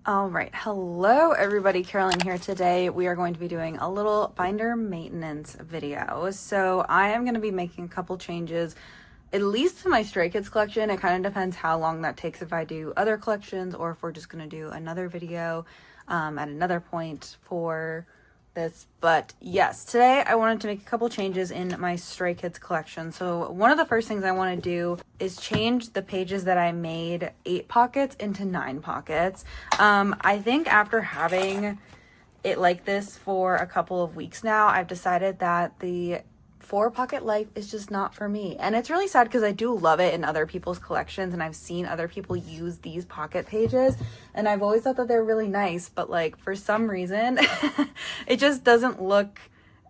All right, hello everybody, Carolyn here. Today we are going to be doing a little binder maintenance video. So I am going to be making a couple changes, at least to my Stray Kids collection. It kind of depends how long that takes, if I do other collections or if we're just going to do another video at another point for this. But yes, today I wanted to make a couple changes in my Stray Kids collection. So one of the first things I want to do is change the pages that I made 8 pockets into 9 pockets. I think after having it like this for a couple of weeks now, I've decided that the 4 pocket life is just not for me. And it's really sad because I do love it in other people's collections, and I've seen other people use these pocket pages, and I've always thought that they're really nice, but like for some reason it just doesn't look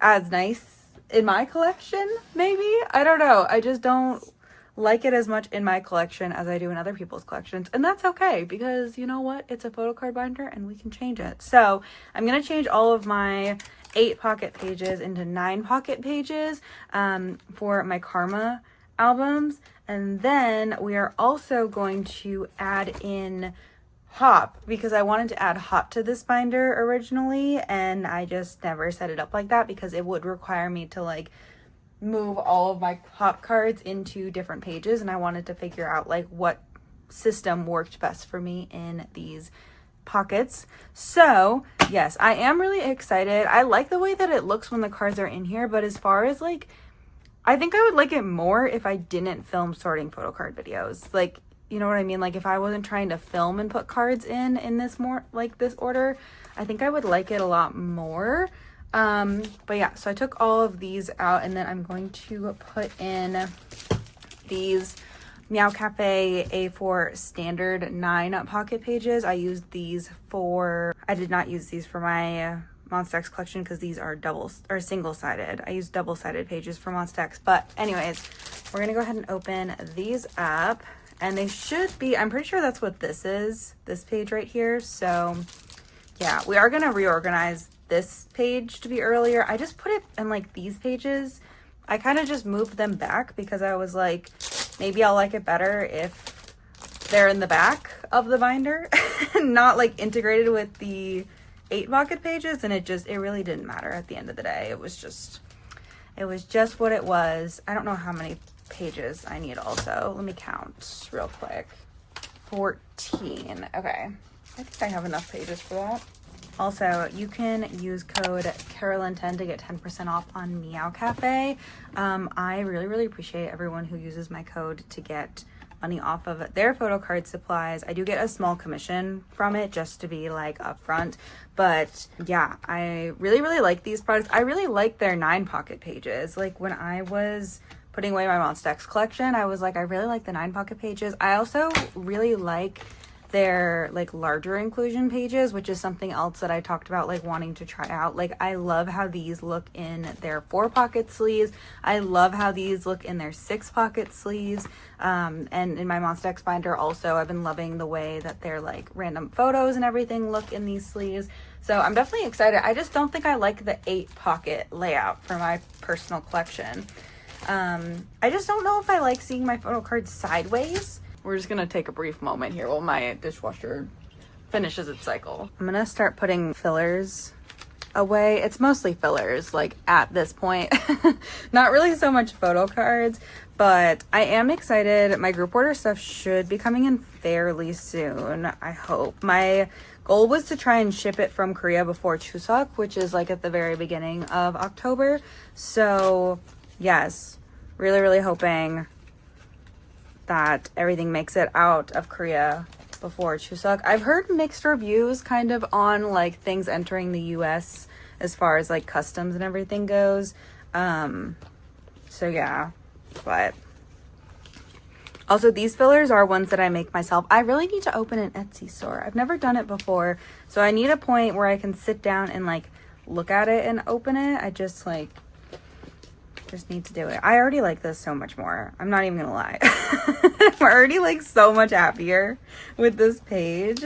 as nice in my collection. Maybe, I don't know, I just don't like it as much in my collection as I do in other people's collections, and that's okay, because you know what, it's a photo card binder and we can change it. So I'm gonna change all of my 8 pocket pages into 9 pocket pages for my Karma albums, and then we are also going to add in Hop, because I wanted to add Hop to this binder originally, and I just never set it up like that because it would require me to like move all of my Hop cards into different pages, and I wanted to figure out like what system worked best for me in these pockets. So yes, I am really excited. I like the way that it looks when the cards are in here, but as far as like, I think I would like it more if I didn't film sorting photo card videos. Like, you know what I mean? Like if I wasn't trying to film and put cards in this more like this order, I think I would like it a lot more. But yeah, so I took all of these out, and then I'm going to put in these Meow Cafe A4 standard 9 pocket pages. I used these for, I did not use these for my Monster X collection because these are single-sided. I used double-sided pages for Monster X. But anyways, we're gonna go ahead and open these up, and they should be, I'm pretty sure that's what this is, this page right here. So yeah, we are gonna reorganize this page to be earlier. I just put it in like these pages. I kind of just moved them back because I was like, maybe I'll like it better if they're in the back of the binder and not like integrated with the 8 pocket pages. And it really didn't matter at the end of the day. It was just what it was. I don't know how many pages I need also. Let me count real quick. 14. Okay. I think I have enough pages for that. Also, you can use code Carolyn10 to get 10% off on Meow Cafe. I really appreciate everyone who uses my code to get money off of their photo card supplies. I do get a small commission from it, just to be like upfront. But yeah, I really like these products. I really like their 9 pocket pages. Like when I was putting away my Monster X collection, I was like, I really like the 9 pocket pages. I also really like their like larger inclusion pages, which is something else that I talked about like wanting to try out. Like I love how these look in their 4 pocket sleeves. I love how these look in their 6 pocket sleeves. And in my Monster X binder also, I've been loving the way that their like random photos and everything look in these sleeves. So I'm definitely excited. I just don't think I like the 8 pocket layout for my personal collection. I just don't know if I like seeing my photo cards sideways. We're just gonna take a brief moment here while my dishwasher finishes its cycle. I'm gonna start putting fillers away. It's mostly fillers, like at this point. Not really so much photo cards, but I am excited. My group order stuff should be coming in fairly soon, I hope. My goal was to try and ship it from Korea before Chuseok, which is like at the very beginning of October. So yes, really hoping that everything makes it out of Korea before Chuseok. I've heard mixed reviews kind of on like things entering the US as far as like customs and everything goes. So yeah, but also these fillers are ones that I make myself. I really need to open an Etsy store. I've never done it before, so I need a point where I can sit down and like look at it and open it. I just need to do it. I already like this so much more. I'm not even gonna lie. I'm already like so much happier with this page.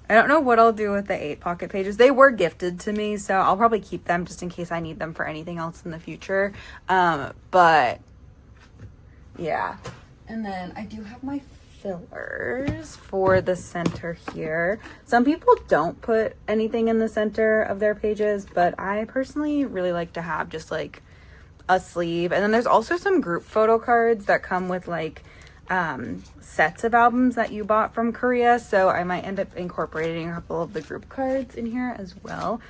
I don't know what I'll do with the 8 pocket pages. They were gifted to me, so I'll probably keep them just in case I need them for anything else in the future. But yeah, And then I do have my fillers for the center here. Some people don't put anything in the center of their pages, but I personally really like to have just like a sleeve. And then there's also some group photo cards that come with like sets of albums that you bought from Korea, so I might end up incorporating a couple of the group cards in here as well.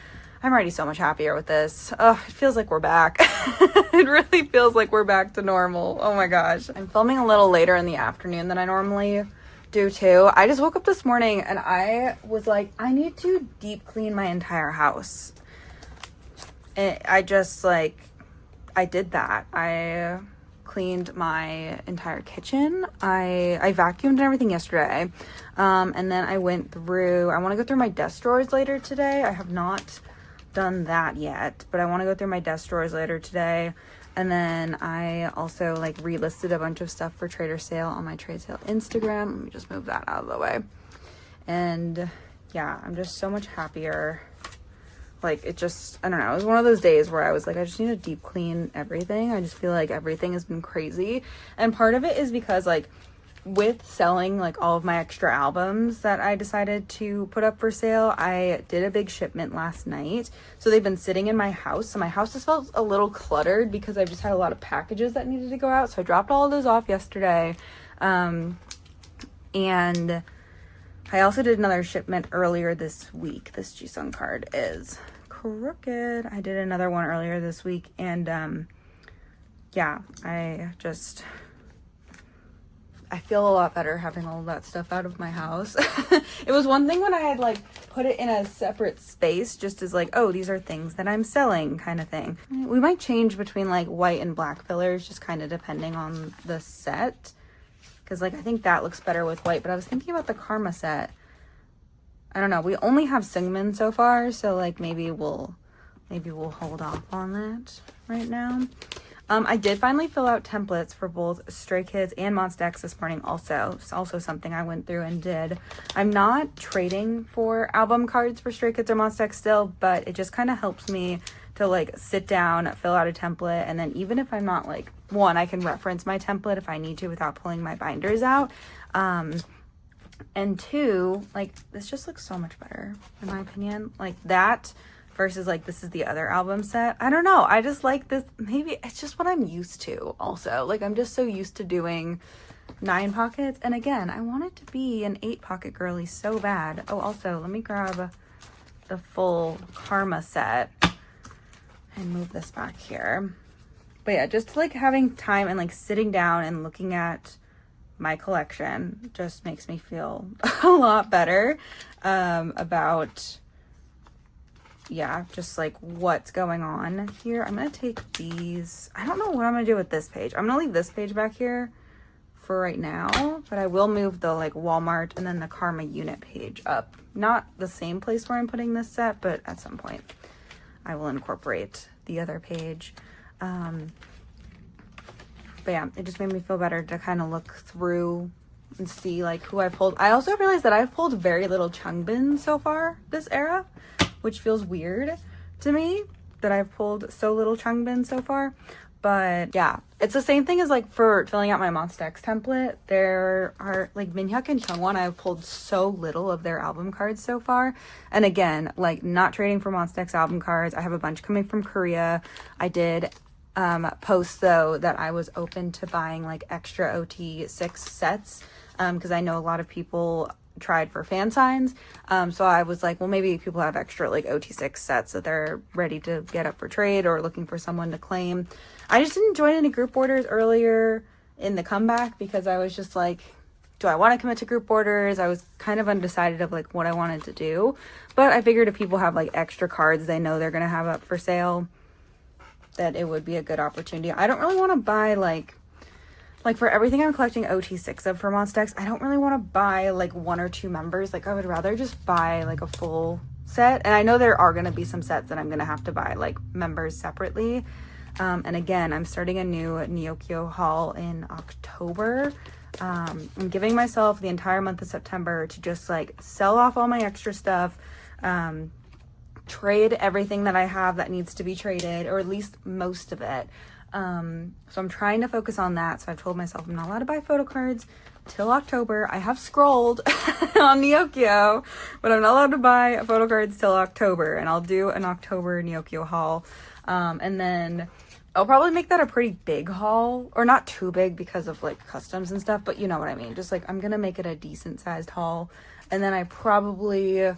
I'm already so much happier with this. Oh, it feels like we're back. It really feels like we're back to normal. Oh my gosh. I'm filming a little later in the afternoon than I normally do too. I just woke up this morning and I was like, I need to deep clean my entire house. I did that. I cleaned my entire kitchen. I vacuumed and everything yesterday. And then I want to go through my desk drawers later today. I have not done that yet, but I want to go through my desk drawers later today. And then I also like relisted a bunch of stuff for Trader Sale on my Trade Sale Instagram. Let me just move that out of the way. And yeah, I'm just so much happier. Like it just, I don't know, it was one of those days where I was like, I just need to deep clean everything. I just feel like everything has been crazy. And part of it is because like with selling like all of my extra albums that I decided to put up for sale, I did a big shipment last night. So they've been sitting in my house. So my house just felt a little cluttered because I've just had a lot of packages that needed to go out. So I dropped all of those off yesterday. And I also did another shipment earlier this week. This Jisung card is crooked. I did another one earlier this week. And yeah, I feel a lot better having all of that stuff out of my house. It was one thing when I had like put it in a separate space just as like, oh, these are things that I'm selling kind of thing. We might change between like white and black fillers just kind of depending on the set. Because like I think that looks better with white, but I was thinking about the Karma set. I don't know. We only have Sungmin so far, so like maybe we'll hold off on that right now. I did finally fill out templates for both Stray Kids and Monsta X this morning also. It's also something I went through and did. I'm not trading for album cards for Stray Kids or Monsta X still, but it just kind of helps me to like sit down, fill out a template, and then even if I'm not like, one, I can reference my template if I need to without pulling my binders out. And two, like this just looks so much better in my opinion. Like that versus like this is the other album set. I don't know. I just like this. Maybe it's just what I'm used to also. Like I'm just so used to doing 9 pockets. And again, I want it to be an 8 pocket girly so bad. Oh, also let me grab the full Karma set and move this back here. But yeah, just like having time and like sitting down and looking at my collection just makes me feel a lot better about just like what's going on here. I'm gonna take these. I don't know what I'm gonna do with this page. I'm gonna leave this page back here for right now, but I will move the like Walmart and then the Karma unit page up. Not the same place where I'm putting this set, but at some point I will incorporate the other page. But yeah, it just made me feel better to kind of look through and see like who I've pulled. I also realized that I've pulled very little Changbin so far this era, which feels weird to me that I've pulled so little Changbin so far. But yeah, it's the same thing as like for filling out my Monsta X template. There are like Minhyuk and Chungwon, I've pulled so little of their album cards so far. And again, like not trading for Monsta X album cards. I have a bunch coming from Korea. I did post though that I was open to buying like extra OT6 sets because I know a lot of people tried for fan signs, so I was like, well, maybe people have extra like OT6 sets that they're ready to get up for trade or looking for someone to claim. I just didn't join any group orders earlier in the comeback because I was just like, do I want to commit to group orders? I was kind of undecided of like what I wanted to do, but I figured if people have like extra cards they know they're gonna have up for sale, that it would be a good opportunity. I don't really want to buy like for everything I'm collecting OT6 of for Monsta X, I don't really want to buy like 1 or 2 members. Like I would rather just buy like a full set. And I know there are going to be some sets that I'm going to have to buy like members separately. And again, I'm starting a new Neokyo haul in October. I'm giving myself the entire month of September to just like sell off all my extra stuff, trade everything that I have that needs to be traded, or at least most of it. So I'm trying to focus on that. So I've told myself I'm not allowed to buy photo cards till October. I have scrolled on Neokio, but I'm not allowed to buy photo cards till October, and I'll do an October Neokio haul. And then I'll probably make that a pretty big haul, or not too big because of like customs and stuff, but you know what I mean. Just like I'm gonna make it a decent sized haul, and then I probably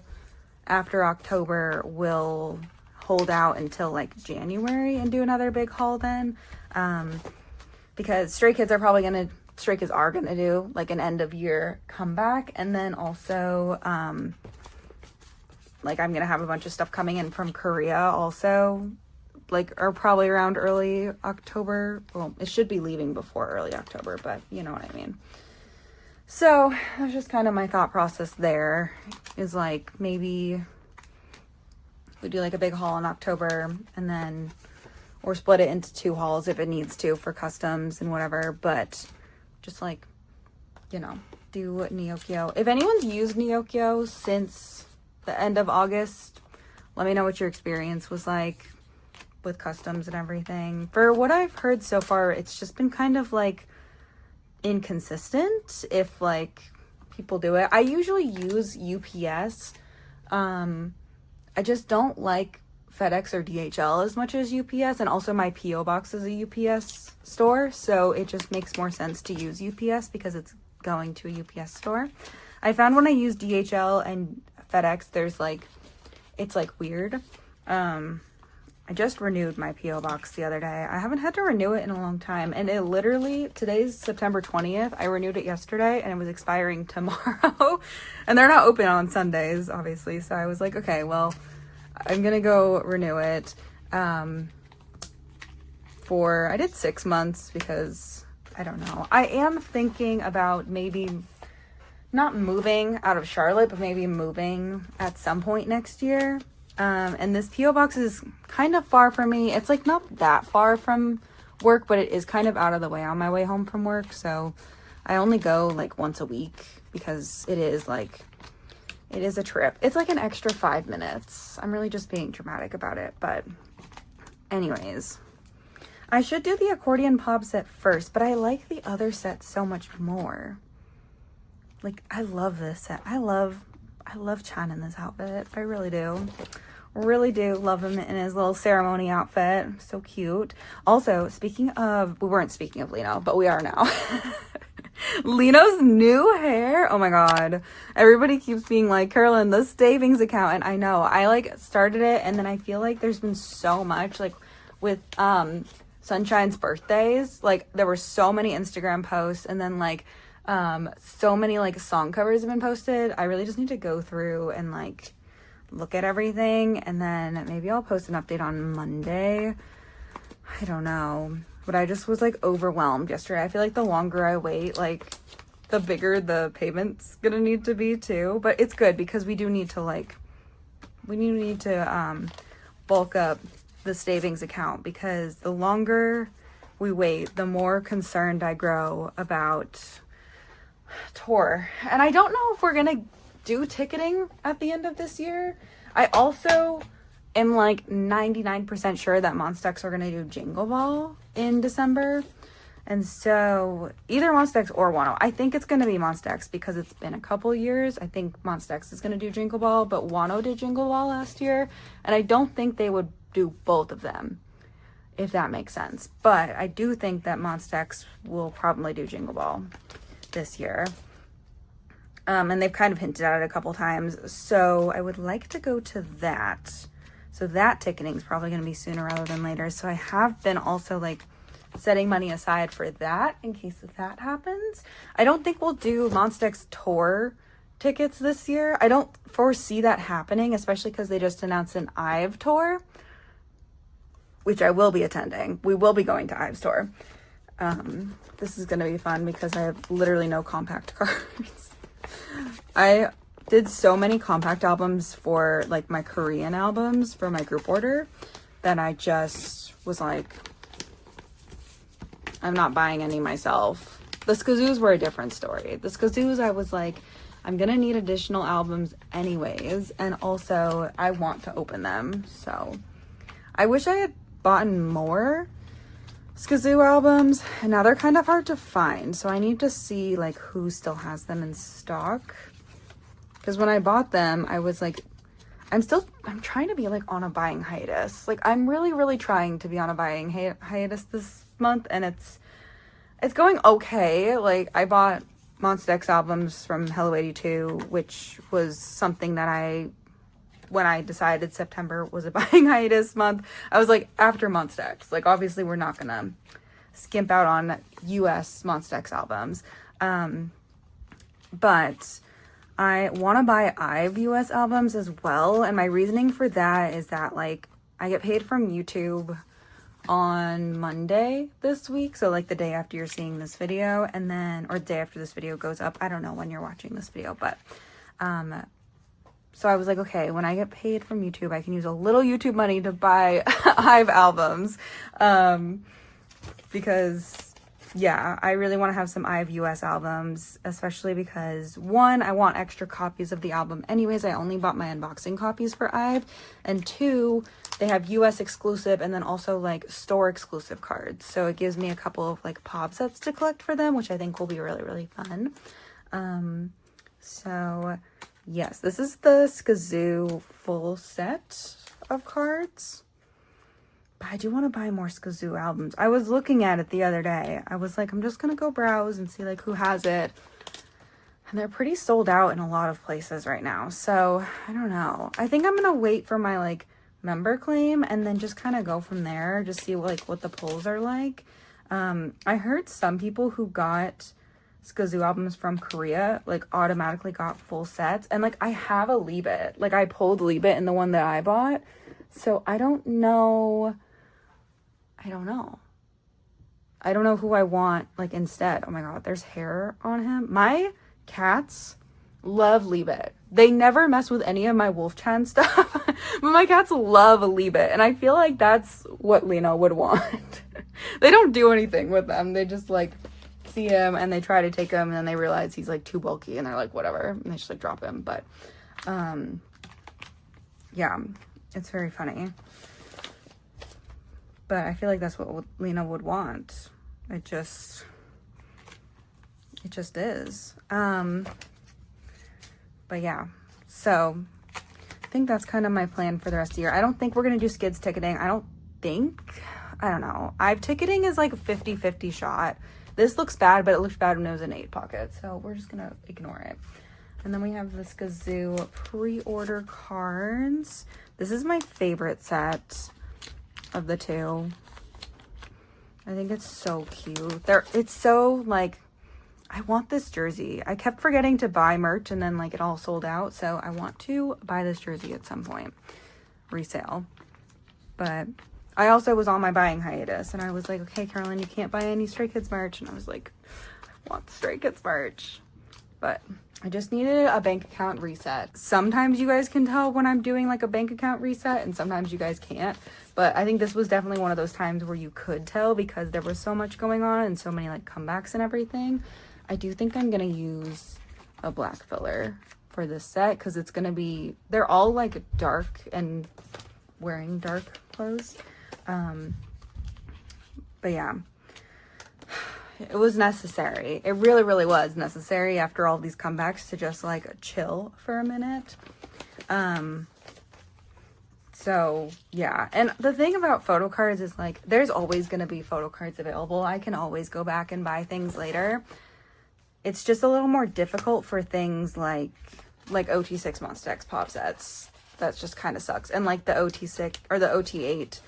after October will hold out until like January and do another big haul then, because Stray Kids are gonna do like an end of year comeback, and then also like I'm gonna have a bunch of stuff coming in from Korea also, like, or probably around early October. Well, it should be leaving before early October, but you know what I mean. So that's just kind of my thought process there, is like maybe we do like a big haul in October, and then or split it into 2 hauls if it needs to for customs and whatever, but just like, you know, do Neokio. If anyone's used Neokio since the end of August, let me know what your experience was like with customs and everything. For what I've heard so far, it's just been kind of like inconsistent if like people do it. I usually use UPS. I just don't like FedEx or DHL as much as UPS, and also my PO box is a UPS store, so it just makes more sense to use UPS because it's going to a UPS store. I found when I use DHL and FedEx, there's like, it's like weird. I just renewed my PO box the other day. I haven't had to renew it in a long time, and it literally, today's September 20th. I renewed it yesterday and it was expiring tomorrow. And they're not open on Sundays, obviously. So I was like, okay, well, I'm gonna go renew it. I did 6 months because I don't know. I am thinking about maybe not moving out of Charlotte, but maybe moving at some point next year. And this PO box is kind of far from me. It's like not that far from work, but it is kind of out of the way on my way home from work. So I only go like once a week because it is a trip. It's like an extra 5 minutes. I'm really just being dramatic about it. But anyways, I should do the accordion POB set first, but I like the other set so much more. Like, I love this set. I love Chan in this outfit. I really do. Really do love him in his little ceremony outfit. So cute. Also, we weren't speaking of Lino, but we are now. Lino's new hair. Oh my God. Everybody keeps being like, Carolyn, the savings account. And I know, I like started it, and then I feel like there's been so much, like with Sunshine's birthdays, like there were so many Instagram posts, and then like so many like song covers have been posted. I really just need to go through and like look at everything, and then maybe I'll post an update on Monday. I don't know, but I just was like overwhelmed yesterday. I feel like the longer I wait, like the bigger the payment's gonna need to be too, but it's good because we need to bulk up the savings account, because the longer we wait, the more concerned I grow about tour. And I don't know if we're gonna do ticketing at the end of this year. I also am like 99% sure that Monstex are gonna do Jingle Ball in December, and so either Monstex or Wano. I think it's gonna be Monstex because it's been a couple years. I think Monstex is gonna do Jingle Ball, but Wano did Jingle Ball last year, and I don't think they would do both of them, if that makes sense. But I do think that Monstex will probably do Jingle Ball this year. And they've kind of hinted at it a couple times. So I would like to go to that. So that ticketing is probably going to be sooner rather than later. So I have been also like setting money aside for that in case that happens. I don't think we'll do Monstex tour tickets this year. I don't foresee that happening, especially because they just announced an IVE tour, which I will be attending. We will be going to IVE's tour. This is going to be fun because I have literally no compact cards. I did so many compact albums for like my Korean albums for my group order that I just was like, I'm not buying any myself. The Skazoos were a different story. The Skazoos, I was like, I'm gonna need additional albums anyways, and also I want to open them. So I wish I had bought more, Skazoo albums, and now they're kind of hard to find, so I need to see like who still has them in stock, because when I bought them I was like, I'm trying to be like on a buying hiatus. Like I'm really trying to be on a buying hiatus this month, and it's going okay. Like I bought Monsta X albums from Hello 82, which was something that when I decided September was a buying hiatus month, I was like, after Monsta X, like obviously we're not gonna skimp out on US Monsta X albums, but I want to buy IVE US albums as well. And my reasoning for that is that like I get paid from YouTube on Monday this week, so like the day after you're seeing this video, and then, or the day after this video goes up, I don't know when you're watching this video, but so I was like, okay, when I get paid from YouTube, I can use a little YouTube money to buy IVE albums, because yeah, I really want to have some IVE US albums, especially because one, I want extra copies of the album anyways. I only bought my unboxing copies for IVE, and two, they have US exclusive and then also like store exclusive cards. So it gives me a couple of like POB sets to collect for them, which I think will be really fun. So yes, this is the Skazoo full set of cards. But I do want to buy more Skazoo albums. I was looking at it the other day. I was like, I'm just going to go browse and see like who has it. And they're pretty sold out in a lot of places right now. So I don't know. I think I'm going to wait for my like member claim and then just kind of go from there, just see like what the polls are like. I heard some people who got Skazoo albums from Korea like automatically got full sets, and like I have a Leave It, like I pulled Leave It in the one that I bought, so I don't know who I want like instead. Oh my god, there's hair on him. My cats love Leave It. They never mess with any of my Wolfchan stuff, but my cats love Leave It, and I feel like that's what Lena would want. They don't do anything with them. They just like see him and they try to take him, and then they realize he's like too bulky and they're like whatever, and they just like drop him. But yeah, it's very funny, but I feel like that's what Lena would want. It just is. But yeah, so I think that's kind of my plan for the rest of the year. I don't think we're going to do skids ticketing. I don't know. IVE ticketing is like a 50-50 shot. This looks bad, but it looks bad when it was in 8 pocket. So we're just going to ignore it. And then we have the Skazoo pre-order cards. This is my favorite set of the two. I think it's so cute. It's so like, I want this jersey. I kept forgetting to buy merch and then like it all sold out. So I want to buy this jersey at some point, resale. But I also was on my buying hiatus and I was like, okay, Carolyn, you can't buy any Stray Kids merch. And I was like, I want the Stray Kids merch. But I just needed a bank account reset. Sometimes you guys can tell when I'm doing like a bank account reset and sometimes you guys can't. But I think this was definitely one of those times where you could tell because there was so much going on and so many like comebacks and everything. I do think I'm going to use a black filler for this set because it's going to be, they're all like dark and wearing dark clothes. But yeah, it was necessary. It really was necessary after all these comebacks to just like chill for a minute. So yeah, and the thing about photo cards is like, there's always going to be photo cards available. I can always go back and buy things later. It's just a little more difficult for things like OT6 Monsta X pop sets. That just kind of sucks. And like the OT6 or the OT8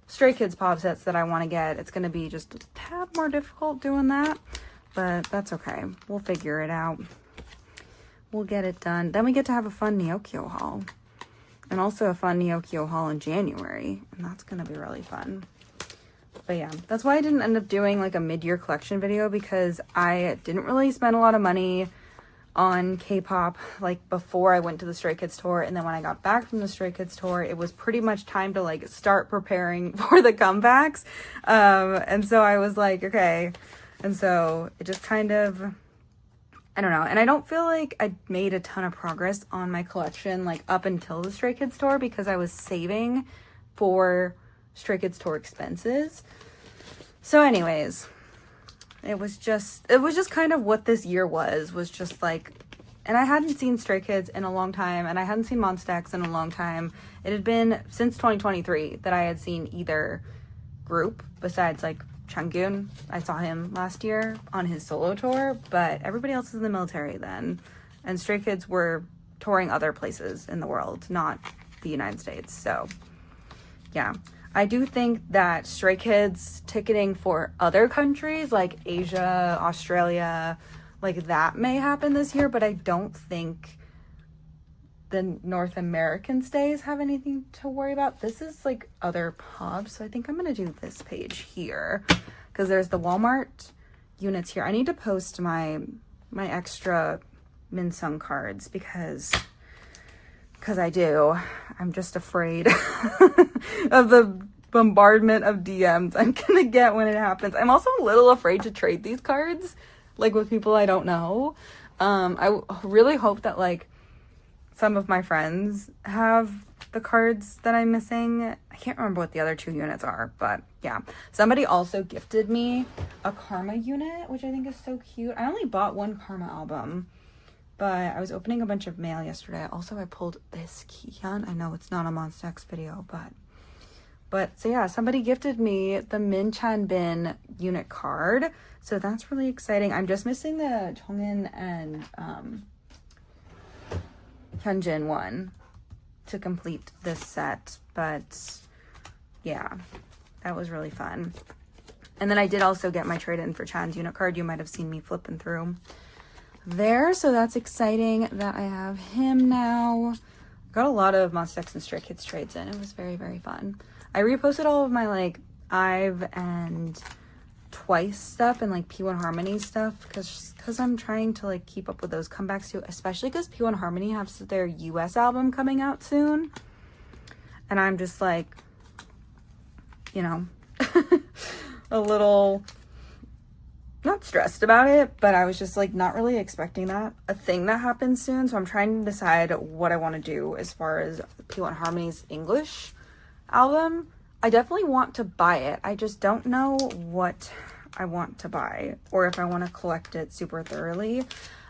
Stray Kids pop sets that I want to get, it's going to be just a tad more difficult doing that. But that's okay. We'll figure it out. We'll get it done. Then we get to have a fun Neokyo haul. And also a fun Neokyo haul in January. And that's going to be really fun. But yeah, that's why I didn't end up doing like a mid-year collection video, because I didn't really spend a lot of money on K-pop like before I went to the Stray Kids tour, and then when I got back from the Stray Kids tour, it was pretty much time to like start preparing for the comebacks. And so I was like, okay. And so it just kind of, I don't know. And I don't feel like I made a ton of progress on my collection like up until the Stray Kids tour, because I was saving for Stray Kids tour expenses. So anyways, it was just kind of what this year was just like, and I hadn't seen Stray Kids in a long time, and I hadn't seen Monsta X in a long time. It had been since 2023 that I had seen either group besides like Changyun. I saw him last year on his solo tour, but everybody else is in the military then. And Stray Kids were touring other places in the world, not the United States. So yeah, I do think that Stray Kids ticketing for other countries like Asia, Australia, like that may happen this year, but I don't think the North American stays have anything to worry about. This is like other pubs, so I think I'm gonna do this page here because there's the Walmart units here. I need to post my extra Minsung cards because I'm just afraid of the bombardment of DMs I'm gonna get when it happens. I'm also a little afraid to trade these cards like with people I don't know. I really hope that like some of my friends have the cards that I'm missing. I can't remember what the other 2 units are, but yeah. Somebody also gifted me a Karma unit, which I think is so cute. I only bought 1 Karma album, but I was opening a bunch of mail yesterday. Also, I pulled this Kihyun. I know it's not a Monsta X video, but so yeah, somebody gifted me the Min Chan Bin unit card. So that's really exciting. I'm just missing the Chongin and Hyunjin one to complete this set, but yeah, that was really fun. And then I did also get my trade-in for Chan's unit card. You might have seen me flipping through there, so that's exciting that I have him now. Got a lot of Monsta X and Stray Kids trades in. It was very, very fun. I reposted all of my like IVE and Twice stuff and like P1 Harmony stuff because I'm trying to like keep up with those comebacks too, especially because P1 Harmony has their US album coming out soon, and I'm just like, you know, a little not stressed about it, but I was just like not really expecting that a thing that happens soon. So I'm trying to decide what I want to do as far as P1 Harmony's English album. I definitely want to buy it. I just don't know what I want to buy or if I want to collect it super thoroughly.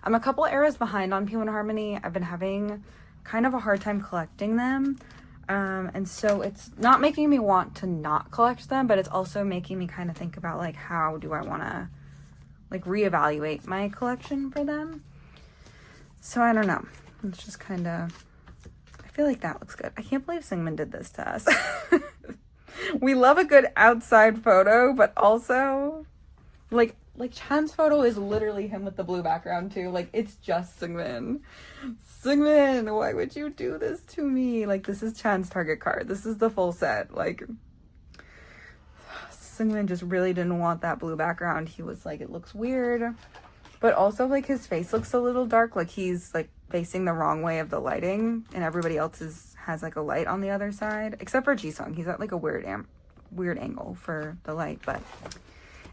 I'm a couple eras behind on P1 Harmony. I've been having kind of a hard time collecting them. And so it's not making me want to not collect them, but it's also making me kind of think about like, how do I want to like reevaluate my collection for them? So I don't know. It's just kind of, I feel like that looks good. I can't believe Singmin did this to us. We love a good outside photo, but also like Chan's photo is literally him with the blue background too. Like it's just Singmin. Singmin, why would you do this to me? Like this is Chan's target card. This is the full set. Like Singmin just really didn't want that blue background. He was like, it looks weird. But also like his face looks a little dark. Like he's like facing the wrong way of the lighting and everybody else has like a light on the other side, except for Jisung. He's at like a weird angle for the light, but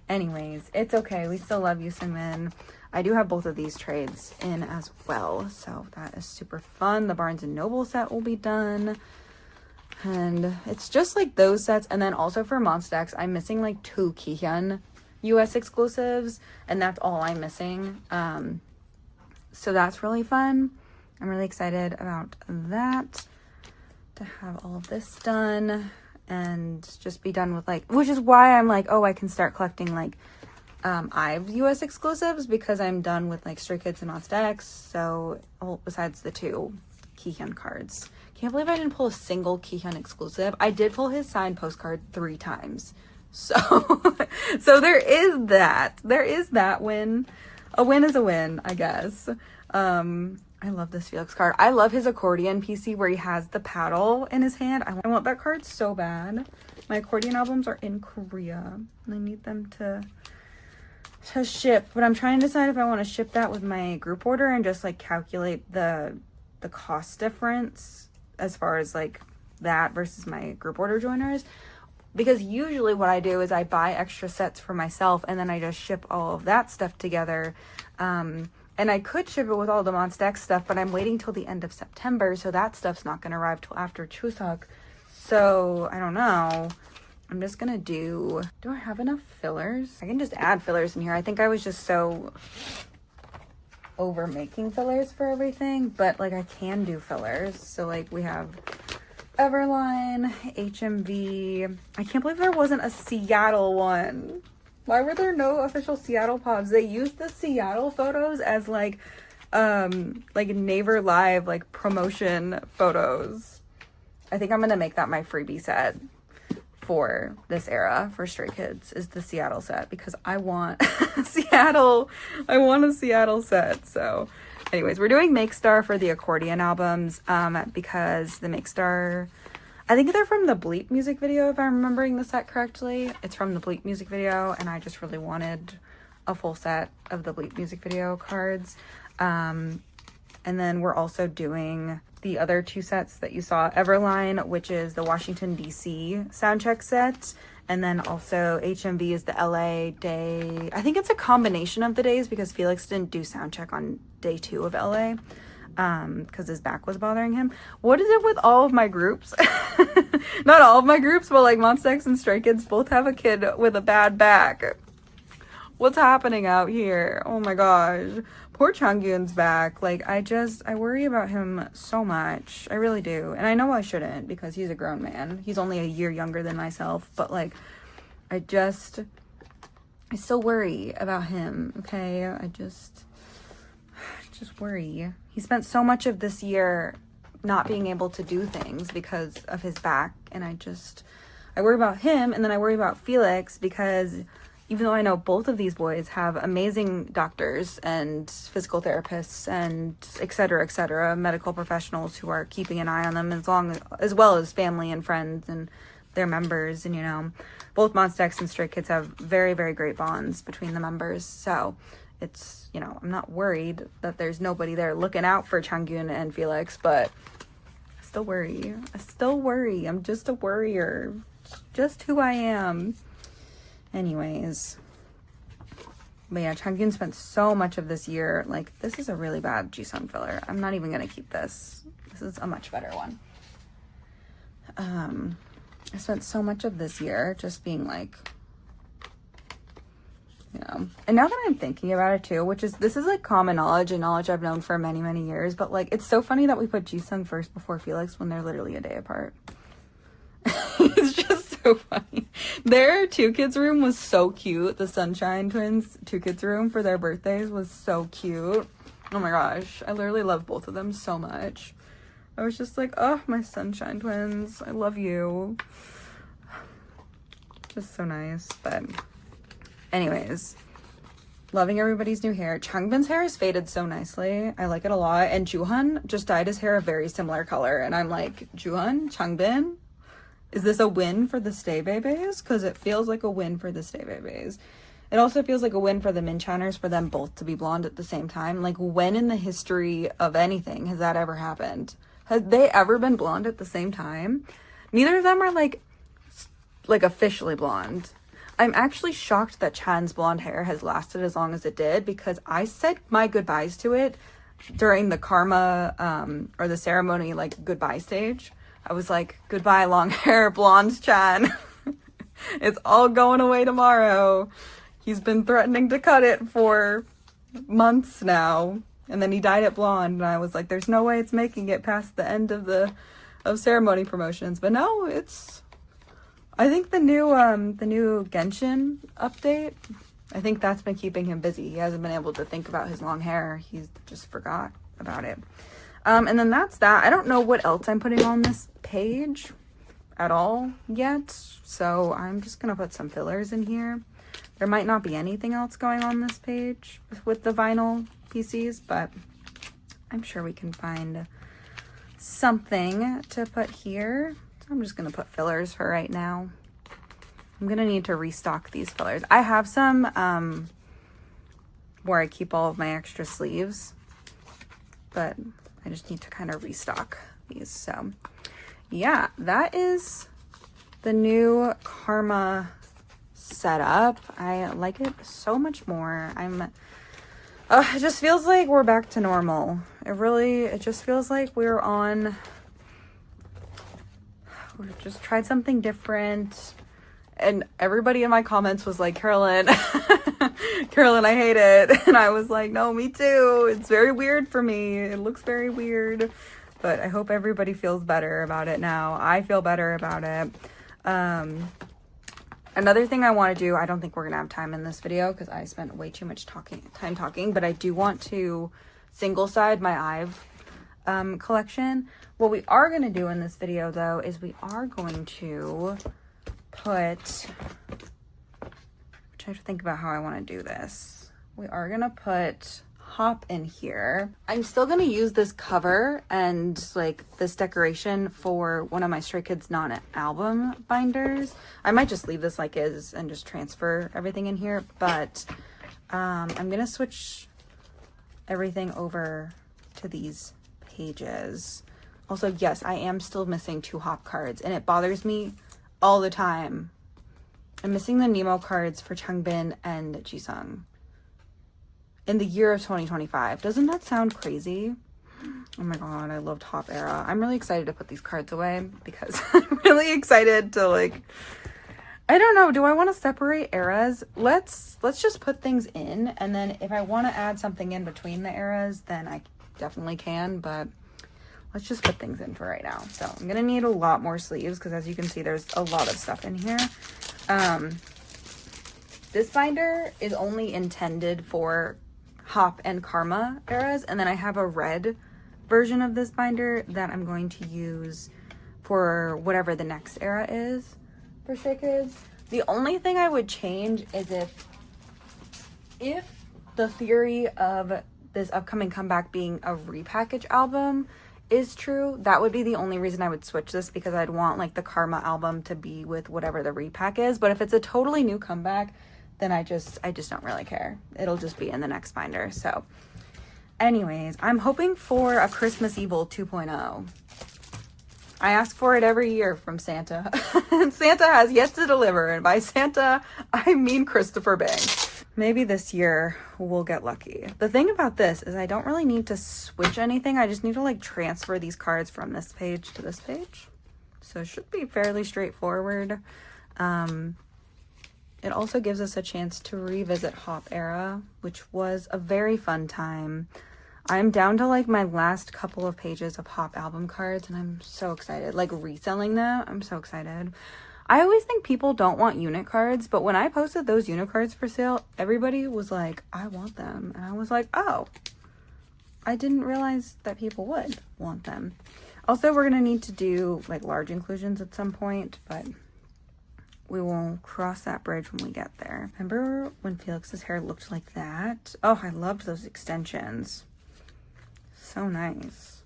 anyways, it's okay. We still love you, Singmin. I do have both of these trades in as well, so that is super fun. The Barnes & Noble set will be done, and it's just like those sets. And then also for Monsta X, I'm missing like 2 Kihyun US exclusives, and that's all I'm missing. So that's really fun. I'm really excited about that, to have all of this done and just be done with like, which is why I'm like, oh, I can start collecting like IVE US exclusives, because I'm done with like Stray Kids and Monsta X. So besides the 2 Kihyun cards, can't believe I didn't pull a single Kihyun exclusive. I did pull his signed postcard 3 times, so so there is that win. A win is a win, I guess. I love this Felix card. I love his accordion PC where he has the paddle in his hand. I want that card so bad. My accordion albums are in Korea and I need them to ship, but I'm trying to decide if I want to ship that with my group order and just like calculate the cost difference as far as like that versus my group order joiners. Because usually what I do is I buy extra sets for myself and then I just ship all of that stuff together. And I could ship it with all the Monsta X stuff, but I'm waiting till the end of September, so that stuff's not going to arrive till after Chuseok. So I don't know. I'm just gonna do I have enough fillers? I can just add fillers in here. I think I was just so over making fillers for everything, but like I can do fillers. So like we have Everline, HMV. I can't believe there wasn't a Seattle one. Why were there no official Seattle POBs? They used the Seattle photos as like Naver Live like promotion photos. I think I'm gonna make that my freebie set for this era for Stray Kids, is the Seattle set, because I want Seattle. I want a Seattle set. So anyways, we're doing Make Star for the accordion albums, because the Make Star, I think they're from the Bleep music video, if I'm remembering the set correctly. It's from the Bleep music video, and I just really wanted a full set of the Bleep music video cards. And then we're also doing the other two sets that you saw, Everline, which is the Washington, D.C. soundcheck set, and then also HMV is the LA day. I think it's a combination of the days because Felix didn't do soundcheck on day 2 of LA because his back was bothering him. What is it with all of my groups? Not all of my groups, but like Monsta X and Stray Kids both have a kid with a bad back. What's happening out here? Oh my gosh. Poor Changyun's back. Like, I worry about him so much. I really do. And I know I shouldn't because he's a grown man. He's only a year younger than myself. But, like, I still worry about him, okay? I just worry. He spent so much of this year not being able to do things because of his back. And I worry about him, and then I worry about Felix because even though I know both of these boys have amazing doctors and physical therapists and et cetera, medical professionals who are keeping an eye on them, as well as family and friends and their members. And, you know, both Monsta X and Stray Kids have very, very great bonds between the members. So it's, you know, I'm not worried that there's nobody there looking out for Changyun and Felix, but I still worry. I'm just a worrier. Just who I am. Anyways, but yeah, Changyun spent so much of this year, like, this is a really bad Jisung filler. I'm not even gonna keep this. This is a much better one. I spent so much of this year just being like, you know, and now that I'm thinking about it too, this is like common knowledge and knowledge I've known for many, many years, but like, it's so funny that we put Jisung first before Felix when they're literally a day apart. It's just so funny. Their 2 kids room was so cute. The Sunshine Twins 2 kids room for their birthdays was so cute. Oh my gosh, I literally love both of them so much. I was just like, oh, my Sunshine Twins, I love you. Just so nice. But anyways, loving everybody's new hair. Changbin's hair is faded so nicely. I like it a lot. And Juhan just dyed his hair a very similar color, and I'm like, Juhan, Changbin, is this a win for the Stay Babies? Because it feels like a win for the Stay Babies. It also feels like a win for the Minchanners for them both to be blonde at the same time. Like, when in the history of anything has that ever happened? Have they ever been blonde at the same time? Neither of them are like officially blonde. I'm actually shocked that Chan's blonde hair has lasted as long as it did, because I said my goodbyes to it during the karma or the ceremony, like, goodbye stage. I was like, goodbye, long hair, blonde Chan. It's all going away tomorrow. He's been threatening to cut it for months now. And then he dyed it blonde. And I was like, there's no way it's making it past the end of ceremony promotions. But no, I think the new Genshin update, I think that's been keeping him busy. He hasn't been able to think about his long hair. He's just forgot about it. And then that's that. I don't know what else I'm putting on this page at all yet, so I'm just gonna put some fillers in here. There might not be anything else going on this page with the vinyl PCs, but I'm sure we can find something to put here. So I'm just gonna put fillers for right now. I'm gonna need to restock these fillers. I have some where I keep all of my extra sleeves, but I just need to kind of restock these. So yeah, that is the new Karma setup. I like it so much more. It just feels like we're back to normal. It just feels like we just tried something different. and everybody in my comments was like, Carolyn, Carolyn, I hate it. And I was like, no, me too. It's very weird for me. It looks very weird. But I hope everybody feels better about it now. I feel better about it. Another thing I want to do, I don't think we're going to have time in this video because I spent way too much time talking, but I do want to single side my Ive collection. What we are going to do in this video though is we are going to put, I'm trying to think about how I want to do this. We are going to put Hop in here. I'm still going to use this cover and like this decoration for one of my Stray Kids non-album binders. I might just leave this like is and just transfer everything in here, but I'm going to switch everything over to these pages. Also, yes, I am still missing 2 Hop cards and it bothers me all the time. I'm missing the Nemo cards for Changbin and Jisung in the year of 2025. Doesn't that sound crazy? Oh my god, I loved Hop era. I'm really excited to put these cards away because I'm really excited to like, I don't know, do I want to separate eras? Let's just put things in, and then if I want to add something in between the eras, then I definitely can, but let's just put things in for right now. So I'm gonna need a lot more sleeves because as you can see, there's a lot of stuff in here. This binder is only intended for Hop and Karma eras, and then I have a red version of this binder that I'm going to use for whatever the next era is for Stray Kids. The only thing I would change is if the theory of this upcoming comeback being a repackage album is true, that would be the only reason I would switch this, because I'd want like the Karma album to be with whatever the repack is. But if it's a totally new comeback, then I just don't really care. It'll just be in the next binder. So anyways, I'm hoping for a Christmas Evil 2.0. I ask for it every year from Santa. And Santa has yet to deliver. And by Santa, I mean Christopher Banks. Maybe this year we'll get lucky. The thing about this is I don't really need to switch anything. I just need to like transfer these cards from this page to this page. So it should be fairly straightforward. It also gives us a chance to revisit Hop era, which was a very fun time. I'm down to like my last couple of pages of Hop album cards and I'm so excited. Like reselling them, I'm so excited. I always think people don't want unit cards, but when I posted those unit cards for sale, everybody was like, I want them. And I was like, oh, I didn't realize that people would want them. Also, we're going to need to do like large inclusions at some point, but we will cross that bridge when we get there. Remember when Felix's hair looked like that? Oh, I loved those extensions. So nice.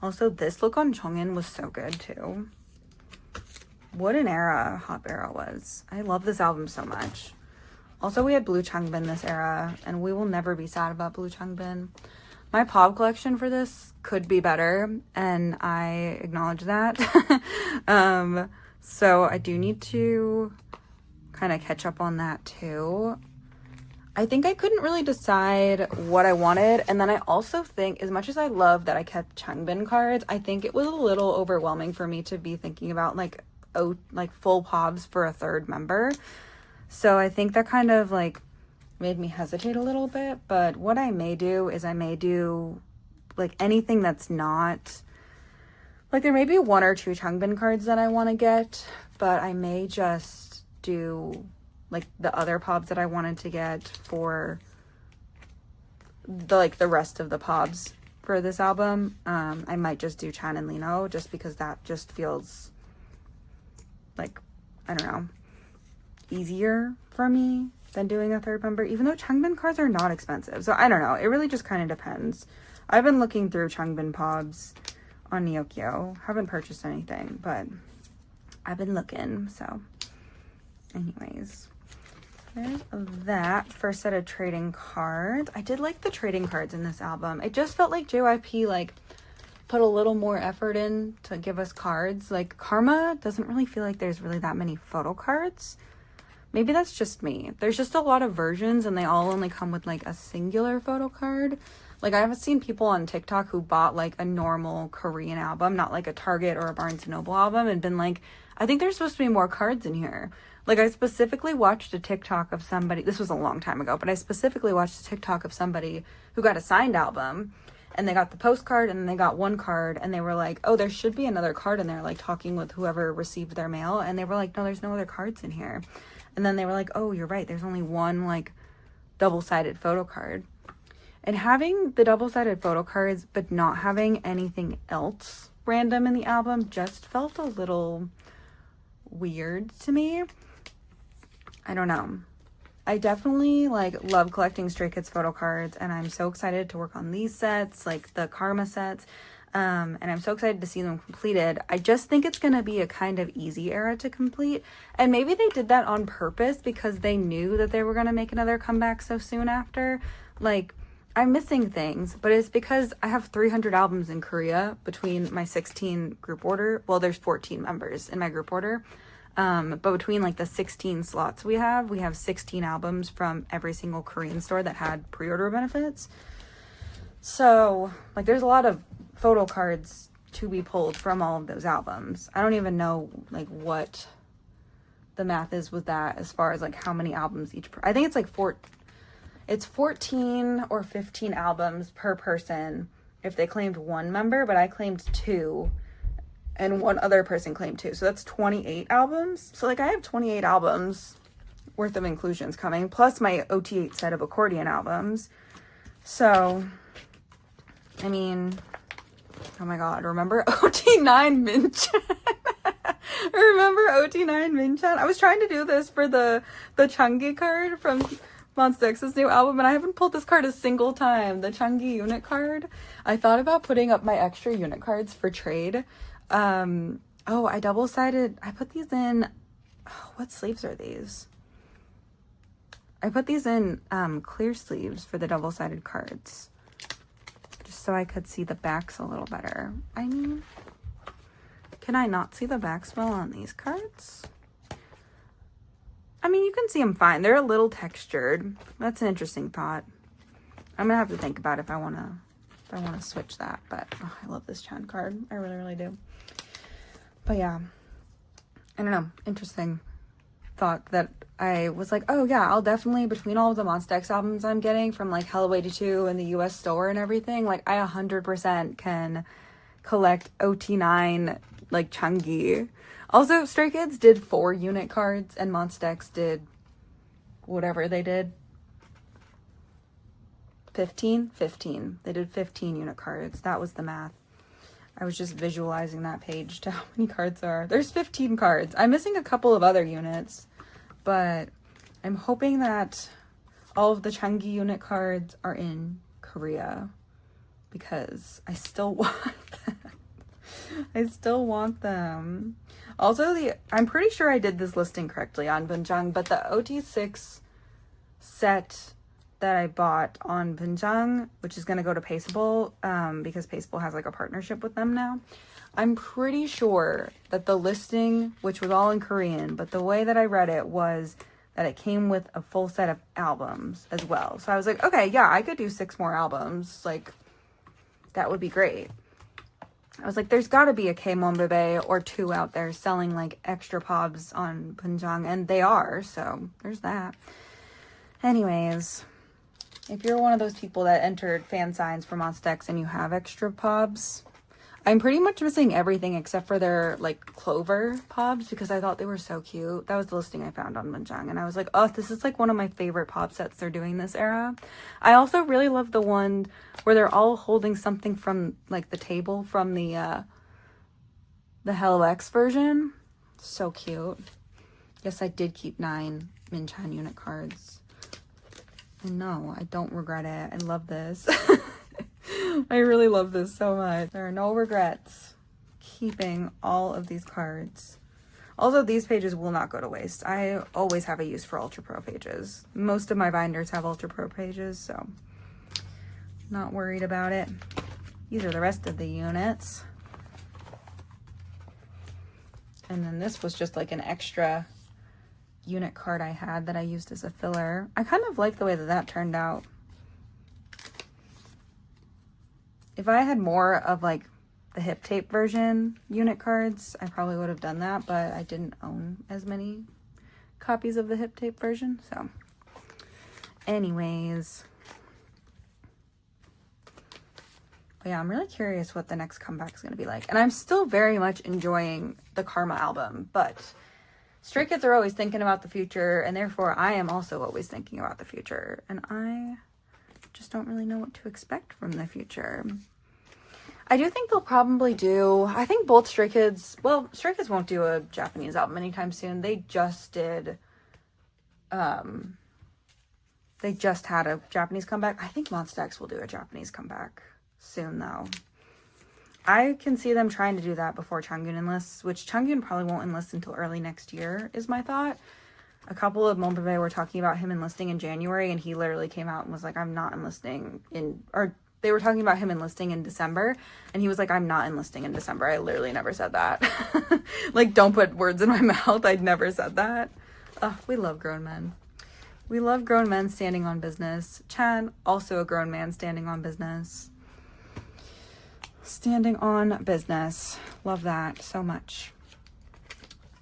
Also, this look on Chongin was so good too. What an era Hop era was. I love this album so much. Also, we had Blue Changbin this era, and we will never be sad about Blue Changbin. My POB collection for this could be better, and I acknowledge that. So I do need to kind of catch up on that too. I think I couldn't really decide what I wanted. And then I also think, as much as I love that I kept Changbin cards, I think it was a little overwhelming for me to be thinking about like full POBs for a third member. So I think that kind of like made me hesitate a little bit. But what I may do is I may do like anything that's not, like there may be 1 or 2 Changbin cards that I want to get, but I may just do like the other POBs that I wanted to get for the rest of the POBs for this album. I might just do Chan and Lino just because that just feels like, I don't know, easier for me than doing a third member, even though Changbin cards are not expensive. So I don't know. It really just kind of depends. I've been looking through Changbin POBs on Neokyo. Haven't purchased anything, but I've been looking. So anyways, there's that first set of trading cards. I did like the trading cards in this album. It just felt like JYP like put a little more effort in to give us cards. Like Karma doesn't really feel like there's really that many photo cards. Maybe that's just me. There's just a lot of versions and they all only come with like a singular photo card. Like I have seen people on TikTok who bought like a normal Korean album, not like a Target or a Barnes & Noble album, and been like, I think there's supposed to be more cards in here. Like, I specifically watched a TikTok of somebody, this was a long time ago, but I specifically watched a TikTok of somebody who got a signed album, and they got the postcard, and then they got one card, and they were like, oh, there should be another card in there, like, talking with whoever received their mail, and they were like, no, there's no other cards in here. And then they were like, oh, you're right, there's only one, like, double-sided photo card. And having the double-sided photo cards, but not having anything else random in the album just felt a little weird to me. I don't know. I definitely like love collecting Stray Kids photo cards, and I'm so excited to work on these sets, like the Karma sets, and I'm so excited to see them completed. I just think it's going to be a kind of easy era to complete, and maybe they did that on purpose because they knew that they were going to make another comeback so soon after. Like, I'm missing things, but it's because I have 300 albums in Korea between my 16 group order. Well, there's 14 members in my group order. But between like the 16 slots we have 16 albums from every single Korean store that had pre-order benefits. So like there's a lot of photo cards to be pulled from all of those albums. I don't even know like what the math is with that as far as like how many albums each. I think it's like 14 or 15 albums per person if they claimed one member, but I claimed 2. And one other person claimed 2. So that's 28 albums. So like I have 28 albums worth of inclusions coming, plus my OT8 set of accordion albums. So, I mean, oh my god, remember OT9 Minchan? Remember OT9 Minchan? I was trying to do this for the Chungi card from Monsta X's new album, and I haven't pulled this card a single time. The Chungi unit card. I thought about putting up my extra unit cards for trade. I double-sided, I put these in, what sleeves are these? I put these in, clear sleeves for the double-sided cards, just so I could see the backs a little better. I mean, can I not see the backs well on these cards? I mean, you can see them fine. They're a little textured. That's an interesting thought. I'm gonna have to think about if I want to switch that, but I love this Chan card. I really, really do. But yeah, I don't know. Interesting thought that I was like, oh yeah, I'll definitely, between all of the Monsta X albums I'm getting from like Hello 82 and the US store and everything, like I 100% can collect OT9 like Chungi. Also, Stray Kids did 4 unit cards and Monsta X did whatever they did. 15. They did 15 unit cards. That was the math. I was just visualizing that page to how many cards there are. There's 15 cards. I'm missing a couple of other units, but I'm hoping that all of the Chungi unit cards are in Korea because I still want them. I still want them. Also, I'm pretty sure I did this listing correctly on Bunjang, but the OT6 set that I bought on Bunjang, which is going to go to Paceable, because Paceable has like a partnership with them now. I'm pretty sure that the listing, which was all in Korean, but the way that I read it was that it came with a full set of albums as well. So I was like, okay, yeah, I could do 6 more albums. Like, that would be great. I was like, there's got to be a K-Mon Bebe or 2 out there selling like extra POBs on Bunjang, and they are, so there's that. Anyways, if you're one of those people that entered fan signs for Monsta X and you have extra POBs, I'm pretty much missing everything except for their like Clover POBs because I thought they were so cute. That was the listing I found on Bunjang, and I was like, oh, this is like one of my favorite POB sets they're doing this era. I also really love the one where they're all holding something from like the table from the Hello X version. So cute. Yes, I did keep 9 Minchan unit cards. And no, I don't regret it. I love this. I really love this so much. There are no regrets keeping all of these cards. Also, these pages will not go to waste. I always have a use for Ultra Pro pages. Most of my binders have Ultra Pro pages, so not worried about it. These are the rest of the units. And then this was just like an extra unit card I had that I used as a filler. I kind of like the way that that turned out. If I had more of like the hip tape version unit cards, I probably would have done that, but I didn't own as many copies of the hip tape version. So anyways, but yeah, I'm really curious what the next comeback is going to be like. And I'm still very much enjoying the Karma album, but Stray Kids are always thinking about the future, and therefore I am also always thinking about the future. And I just don't really know what to expect from the future. I do think they'll probably do, I think both Stray Kids, well, Stray Kids won't do a Japanese album anytime soon. They just did, they just had a Japanese comeback. I think Monsta X will do a Japanese comeback soon, though. I can see them trying to do that before Changyun enlists, which Changyun probably won't enlist until early next year, is my thought. A couple of Monbebe were talking about him enlisting in January, and he literally came out and was like, I'm not enlisting in, or they were talking about him enlisting in December, and he was like, I'm not enlisting in December. I literally never said that. Like, don't put words in my mouth. I'd never said that. Ugh, we love grown men. We love grown men standing on business. Chan, also a grown man standing on business. Standing on business. Love that so much.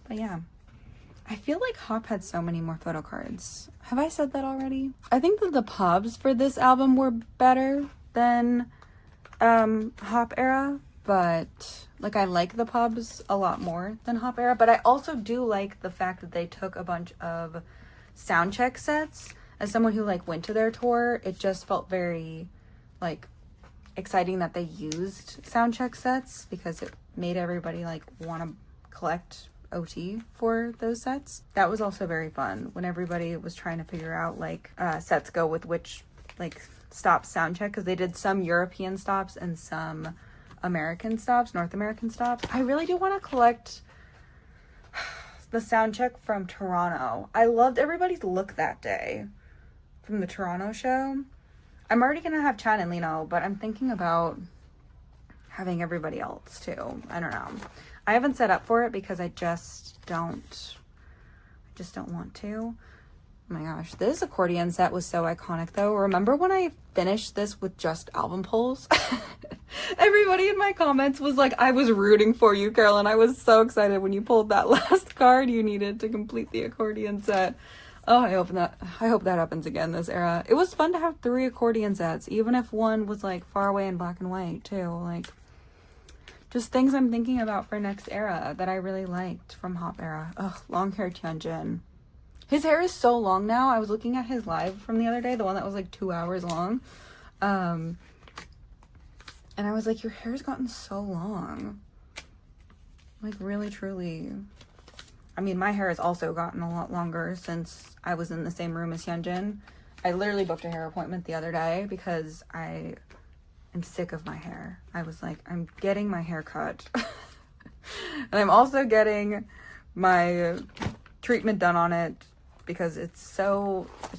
But yeah. I feel like Hop had so many more photo cards. Have I said that already? I think that the pubs for this album were better than Hop era. But like, I like the pubs a lot more than Hop era. But I also do like the fact that they took a bunch of sound check sets. As someone who like went to their tour, it just felt very like exciting that they used sound check sets, because it made everybody like want to collect OT for those sets. That was also very fun when everybody was trying to figure out like sets go with which like stop sound check, because they did some European stops and some American stops, North American stops. I really do want to collect the sound check from Toronto. I loved everybody's look that day from the Toronto show. I'm already gonna have Chan and Lino, but I'm thinking about having everybody else too. I don't know. I haven't set up for it because I just don't want to. Oh my gosh, this accordion set was so iconic though. Remember when I finished this with just album pulls? Everybody in my comments was like, I was rooting for you, Carolyn. I was so excited when you pulled that last card you needed to complete the accordion set. Oh, I hope that happens again this era. It was fun to have 3 accordion sets, even if one was like far away in black and white too. Like, just things I'm thinking about for next era that I really liked from Hop era. Ugh, long hair Tianjin. His hair is so long now. I was looking at his live from the other day, the one that was like 2 hours long. And I was like, your hair's gotten so long. Like, really, truly. I mean, my hair has also gotten a lot longer since I was in the same room as Hyunjin. I literally booked a hair appointment the other day because I am sick of my hair. I was like, I'm getting my hair cut. And I'm also getting my treatment done on it because it's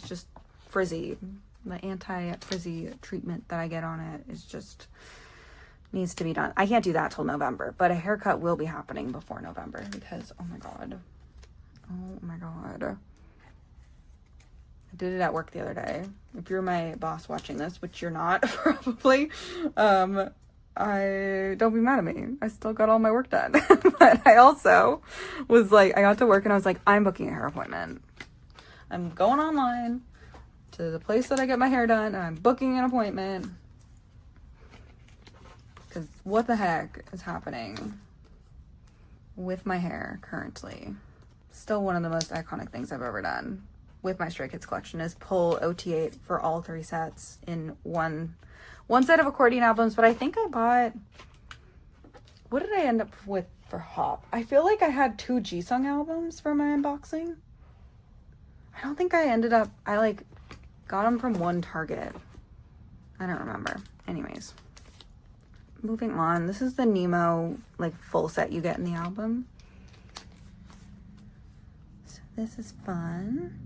just frizzy. The anti-frizzy treatment that I get on it is just needs to be done. I can't do that till November, but a haircut will be happening before November because, oh my god. I did it at work the other day. If you're my boss watching this, which you're not, probably, don't be mad at me. I still got all my work done. But I also was like, I got to work and I was like, I'm booking a hair appointment. I'm going online to the place that I get my hair done and I'm booking an appointment. Because what the heck is happening with my hair currently? Still one of the most iconic things I've ever done with my Stray Kids collection is pull OT8 for all 3 sets in one set of accordion albums. But I think I bought, what did I end up with for Hop? I feel like I had 2 Jisung albums for my unboxing. I don't think I like got them from one Target. I don't remember. Anyways. Moving on, this is the Nemo like full set you get in the album. So this is fun.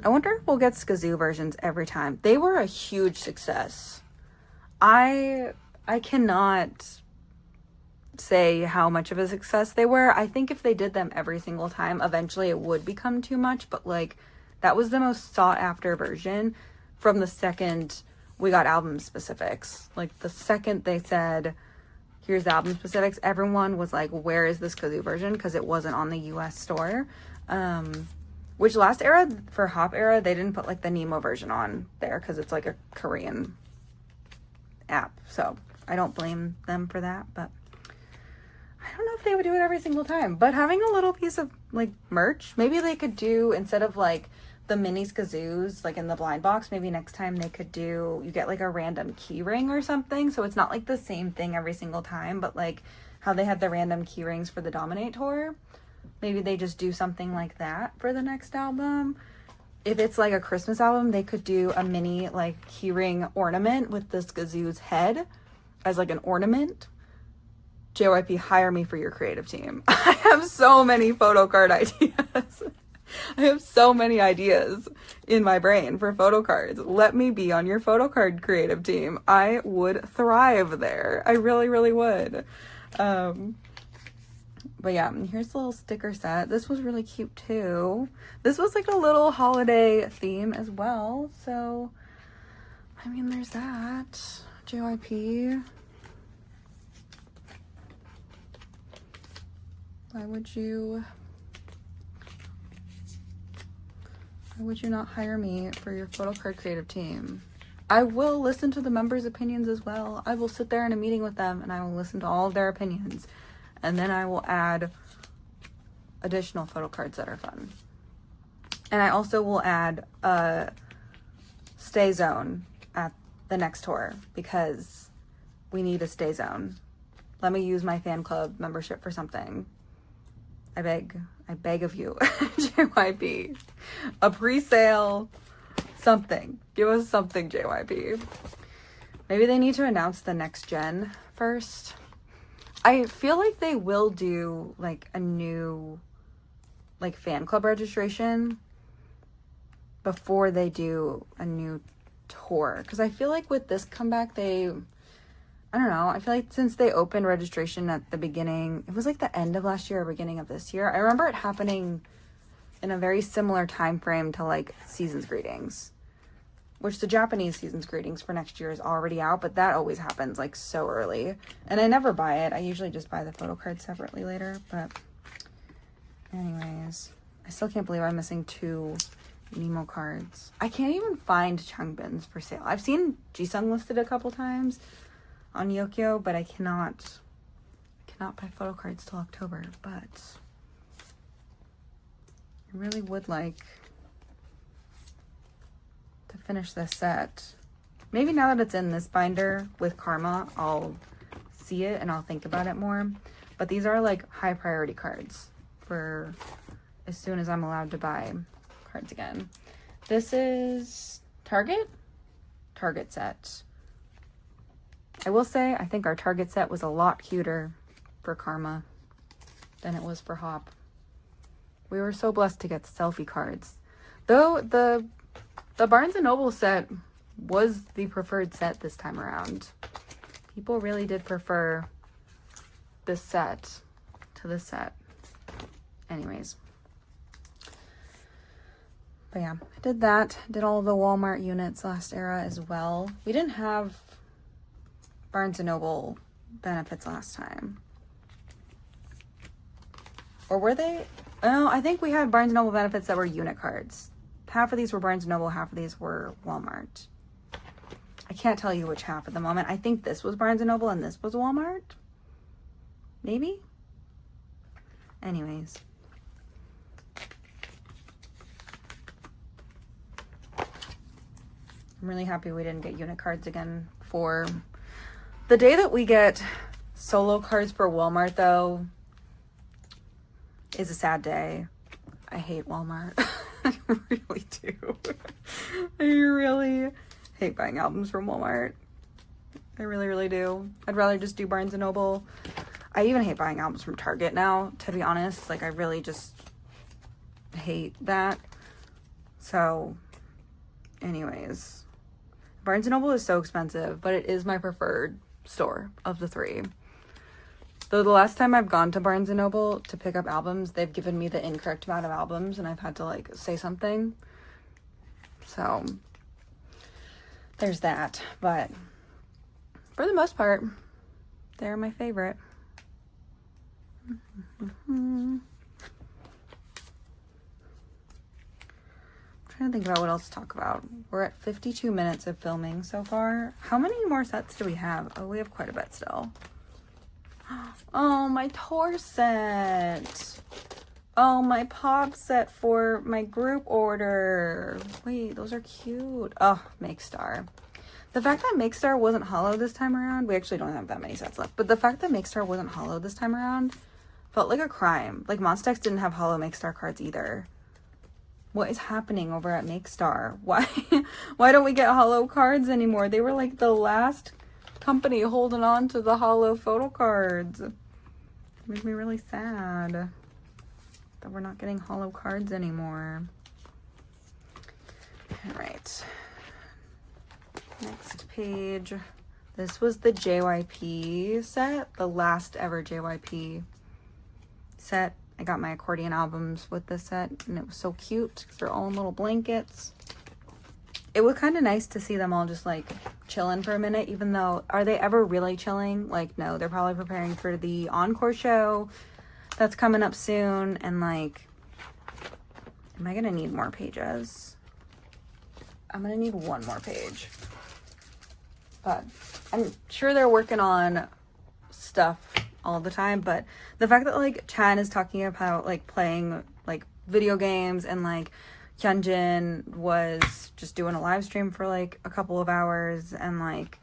I wonder if we'll get Skazoo versions every time. They were a huge success. I cannot say how much of a success they were. I think if they did them every single time, eventually it would become too much, but like that was the most sought after version from the second we got album specifics. Like the second they said, here's the album specifics, everyone was like, where is this Kazoo version? Because it wasn't on the US store. Which last era, for Hop era, they didn't put like the Nemo version on there because it's like a Korean app. So I don't blame them for that, but I don't know if they would do it every single time. But having a little piece of like merch, maybe they could do, instead of like the mini kazoos like in the blind box, maybe next time they could do, you get like a random key ring or something, so it's not like the same thing every single time, but like how they had the random key rings for the Dominate tour, maybe they just do something like that for the next album. If it's like a Christmas album, they could do a mini like keyring ornament with this kazoo's head as like an ornament. JYP, hire me for your creative team. I have so many photo card ideas. I have so many ideas in my brain for photo cards. Let me be on your photo card creative team. I would thrive there. I really, really would. But yeah, here's the little sticker set. This was really cute too. This was like a little holiday theme as well. So, I mean, there's that. JYP. Why would you not hire me for your photo card creative team? I will listen to the members' opinions as well. I will sit there in a meeting with them and I will listen to all of their opinions. And then I will add additional photo cards that are fun. And I also will add a stay zone at the next tour because we need a stay zone. Let me use my fan club membership for something. I beg of you, JYP. A pre-sale, something. Give us something, JYP. Maybe they need to announce the next gen first. I feel like they will do like a new like fan club registration before they do a new tour. Because I feel like with this comeback, I don't know. I feel like since they opened registration at the beginning, it was like the end of last year or beginning of this year. I remember it happening in a very similar time frame to like Season's Greetings, which the Japanese Season's Greetings for next year is already out, but that always happens like so early. And I never buy it. I usually just buy the photo cards separately later. But anyways, I still can't believe I'm missing 2 Nemo cards. I can't even find Changbin's for sale. I've seen Jisung listed a couple times on Yokyo, but I cannot buy photo cards till October. But I really would like to finish this set. Maybe now that it's in this binder with Karma, I'll see it and I'll think about it more. But these are like high priority cards for as soon as I'm allowed to buy cards again. This is Target set. I will say, I think our Target set was a lot cuter for Karma than it was for Hop. We were so blessed to get selfie cards. Though the Barnes & Noble set was the preferred set this time around. People really did prefer this set to this set. Anyways. But yeah, I did that. Did all the Walmart units last era as well. We didn't have Barnes & Noble benefits last time. Or were they? Oh, I think we had Barnes & Noble benefits that were unit cards. Half of these were Barnes & Noble, half of these were Walmart. I can't tell you which half at the moment. I think this was Barnes & Noble and this was Walmart. Maybe? Anyways. I'm really happy we didn't get unit cards again for the day that we get solo cards for Walmart, though, is a sad day. I hate Walmart. I really do. I really hate buying albums from Walmart. I really, really do. I'd rather just do Barnes & Noble. I even hate buying albums from Target now, to be honest. Like, I really just hate that. So, anyways. Barnes & Noble is so expensive, but it is my preferred store of the 3. Though the last time I've gone to Barnes & Noble to pick up albums, they've given me the incorrect amount of albums and I've had to like say something. So there's that. But for the most part, they're my favorite. trying to think about what else to talk about. We're at 52 minutes of filming so far. How many more sets do we have? Oh, we have quite a bit still. Oh, my tour set. Oh, my POB set for my group order. Wait, those are cute. Oh, Make Star. The fact that Make Star wasn't hollow this time around, we actually don't have that many sets left, but the fact that Make Star wasn't hollow this time around felt like a crime. Like, Monstex didn't have hollow Make Star cards either. What is happening over at Make Star? Why don't we get hollow cards anymore? They were like the last company holding on to the hollow photo cards. It made me really sad that we're not getting hollow cards anymore. All right. Next page. This was the JYP set, the last ever JYP set. I got my accordion albums with this set, and it was so cute because they're all in little blankets. It was kind of nice to see them all just like chilling for a minute, even though, are they ever really chilling? Like, no, they're probably preparing for the encore show that's coming up soon. And like, am I gonna need more pages? I'm gonna need one more page, but I'm sure they're working on stuff all the time. But the fact that like Chan is talking about like playing like video games, and like Hyunjin was just doing a live stream for like a couple of hours, and like,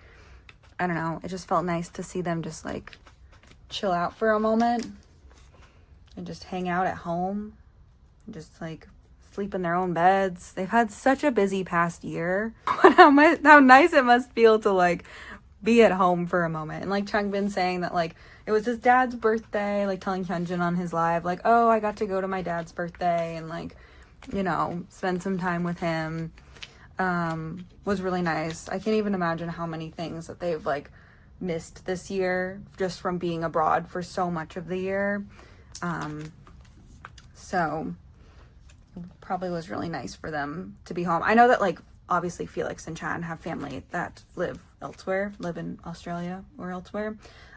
I don't know, it just felt nice to see them just like chill out for a moment and just hang out at home and just like sleep in their own beds. They've had such a busy past year. But how nice it must feel to like be at home for a moment. And like Changbin saying that like it was his dad's birthday, like telling Hyunjin on his live like, oh, I got to go to my dad's birthday and like, you know, spend some time with him. Was really nice. I can't even imagine how many things that they've like missed this year just from being abroad for so much of the year. So it probably was really nice for them to be home. I know that like obviously Felix and Chan have family that live in Australia or elsewhere.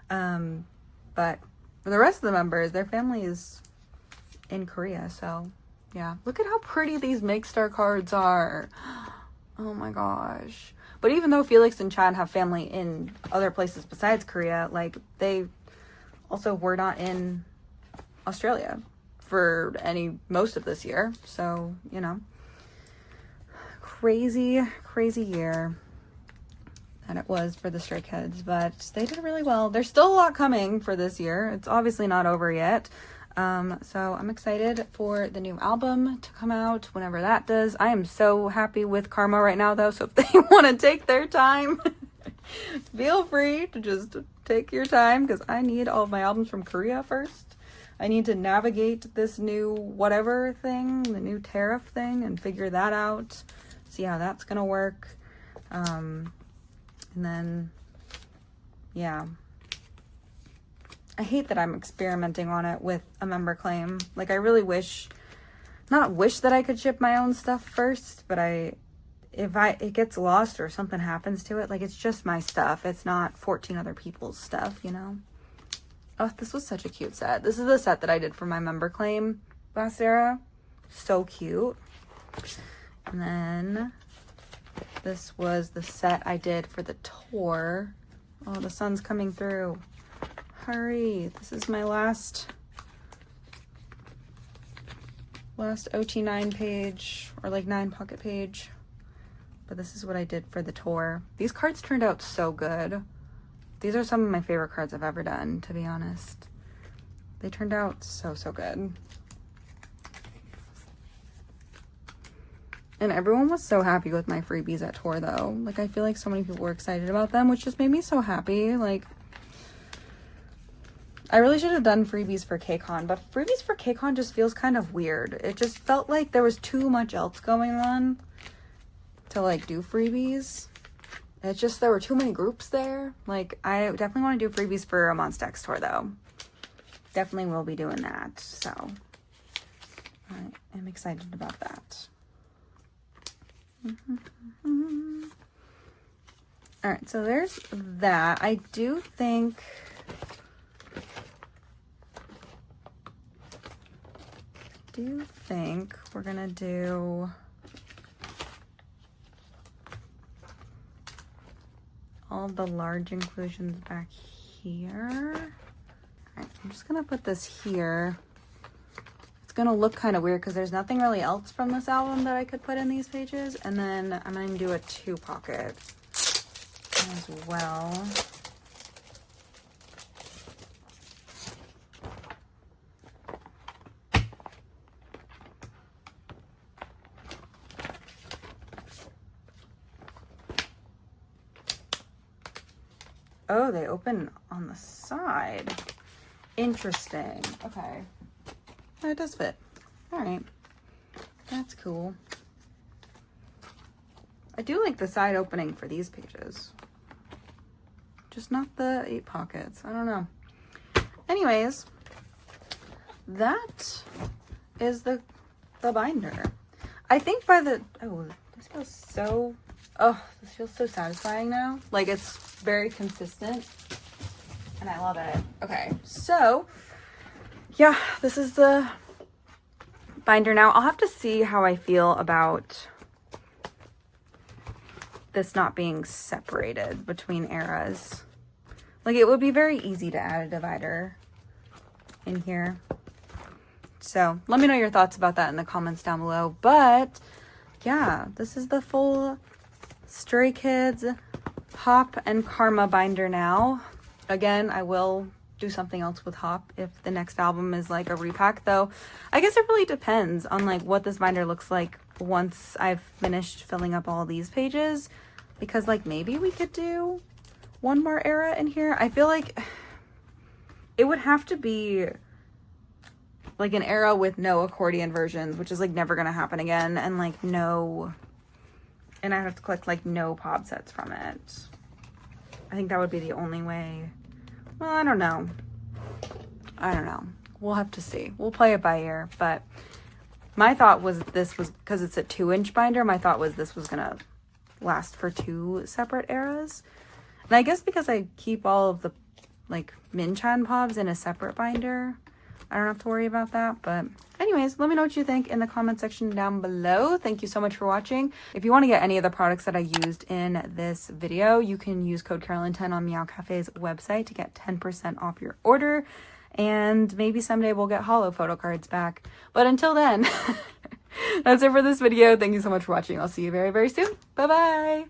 But for the rest of the members, their family is in Korea. So yeah, look at how pretty these Make Star cards are. Oh my gosh. But even though Felix and Chan have family in other places besides Korea, like they also were not in Australia for most of this year. So, you know, crazy year that it was for the Stray Kids, but they did really well. There's still a lot coming for this year. It's obviously not over yet. So I'm excited for the new album to come out whenever that does. I am so happy with Karma right now though, so if they want to take their time, feel free to just take your time, because I need all of my albums from Korea first. I need to navigate this new whatever thing, the new tariff thing, and figure that out, see how that's gonna work. And then, yeah. I hate that I'm experimenting on it with a member claim. Like, I really not wish that I could ship my own stuff first, but if it gets lost or something happens to it, like, it's just my stuff. It's not 14 other people's stuff, you know? Oh, this was such a cute set. This is the set that I did for my member claim last era. So cute. And then this was the set I did for the tour. Oh, the sun's coming through. Hurry. This is my last OT9 page, or like 9 pocket page. But this is what I did for the tour. These cards turned out so good. These are some of my favorite cards I've ever done, to be honest. They turned out so good. And everyone was so happy with my freebies at tour though. Like, I feel like so many people were excited about them, which just made me so happy. Like, I really should have done freebies for KCON, but freebies for KCON just feels kind of weird. It just felt like there was too much else going on to like do freebies. It's just, there were too many groups there. Like, I definitely want to do freebies for a Monstex tour though. Definitely will be doing that. So I am excited about that. All right, so there's that. I do think we're gonna do all the large inclusions back here. All right, I'm just gonna put this here. It's gonna look kind of weird because there's nothing really else from this album that I could put in these pages. And then I'm gonna do a 2-pocket as well. Oh, they open on the side. Interesting. Okay. Oh, it does fit. All right. That's cool. I do like the side opening for these pages. Just not the 8 pockets. I don't know. Anyways, that is the binder. I think by the... Oh, this feels so... Oh, this feels so satisfying now. Like, it's very consistent. And I love it. Okay, so... yeah, this is the binder now. I'll have to see how I feel about this not being separated between eras. Like, it would be very easy to add a divider in here. So let me know your thoughts about that in the comments down below. But yeah, this is the full Stray Kids Hop and Karma binder now. Again, I will do something else with Hop if the next album is like a repack, though I guess it really depends on like what this binder looks like once I've finished filling up all these pages, because like maybe we could do one more era in here. I feel like it would have to be like an era with no accordion versions, which is like never gonna happen again, and like no, and I have to collect like no POB sets from it. I think that would be the only way. Well, I don't know. We'll have to see. We'll play it by ear. But my thought was this was, because it's a 2-inch binder, my thought was this was gonna last for 2 separate eras. And I guess because I keep all of the like Minchan POBs in a separate binder, I don't have to worry about that. But anyways, let me know what you think in the comment section down below. Thank you so much for watching. If you want to get any of the products that I used in this video, you can use code Carolyn10 on Meow Cafe's website to get 10% off your order. And maybe someday we'll get holo photo cards back. But until then, that's it for this video. Thank you so much for watching. I'll see you very, very soon. Bye-bye.